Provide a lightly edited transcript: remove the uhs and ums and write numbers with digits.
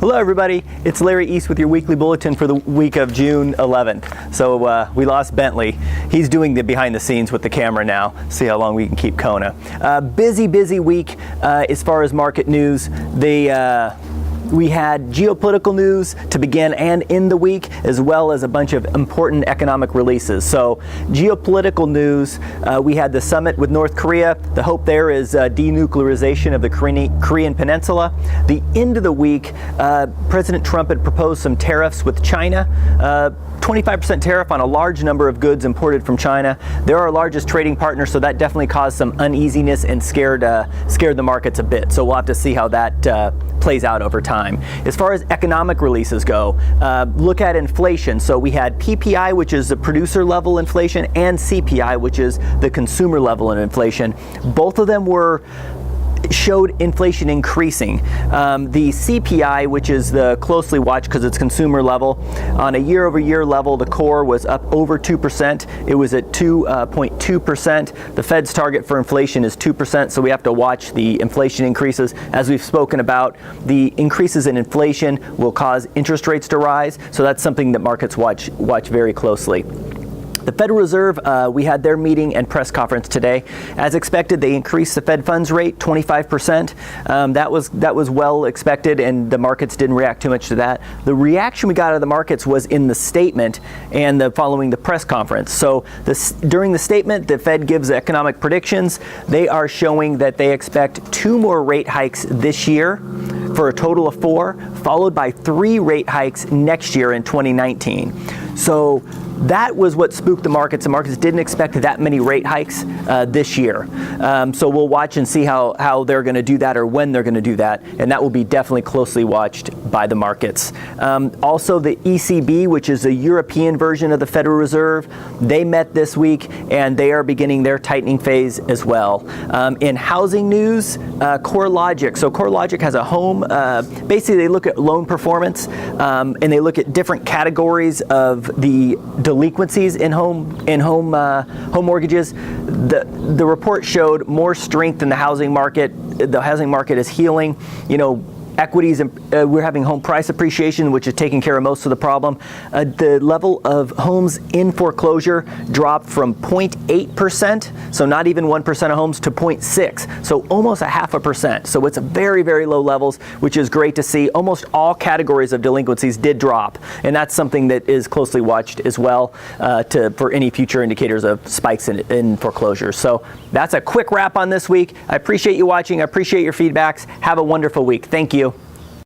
Hello everybody, it's Larry East with your weekly bulletin for the week of June 11th. So we lost Bentley. He's doing the behind the scenes with the camera now. See how long we can keep Kona. Busy week as far as market news. We had geopolitical news to begin and end the week, as well as a bunch of important economic releases. So geopolitical news, we had the summit with North Korea. The hope there is denuclearization of the Korean Peninsula. The end of the week, President Trump had proposed some tariffs with China. 25% tariff on a large number of goods imported from China. They're our largest trading partner, so that definitely caused some uneasiness and scared the markets a bit. So we'll have to see how that plays out over time. As far as economic releases go, look at inflation. So we had PPI, which is the producer level inflation, and CPI, which is the consumer level of inflation. Both of them showed inflation increasing. The CPI, which is the closely watched because it's consumer level, on a year-over-year level, the core was up over 2%. It was at 2.2%. The Fed's target for inflation is 2%, so we have to watch the inflation increases. As we've spoken about, the increases in inflation will cause interest rates to rise, so that's something that markets watch very closely. The Federal Reserve, we had their meeting and press conference today. As expected, they increased the Fed funds rate 25%. That was well expected, and the markets didn't react too much to that. The reaction we got out of the markets was in the statement and following the press conference. So during the statement, the Fed gives economic predictions. They are showing that they expect 2 more rate hikes this year for a total of 4, followed by 3 rate hikes next year in 2019. So that was what spooked the markets. The markets didn't expect that many rate hikes this year. So we'll watch and see how they're going to do that or when they're going to do that. And that will be definitely closely watched by the markets. Also, the ECB, which is the European version of the Federal Reserve, they met this week and they are beginning their tightening phase as well. In housing news, CoreLogic. So CoreLogic has a home. Basically, they look at loan performance and they look at different categories of the delinquencies in home mortgages. The report showed more strength in the housing market. The housing market is healing. Equities, we're having home price appreciation, which is taking care of most of the problem. The level of homes in foreclosure dropped from 0.8%, so not even 1% of homes, to 0.6%, so almost 0.5%. So it's a very, very low levels, which is great to see. Almost all categories of delinquencies did drop, and that's something that is closely watched as well for any future indicators of spikes in foreclosures. So that's a quick wrap on this week. I appreciate you watching. I appreciate your feedbacks. Have a wonderful week. Thank you.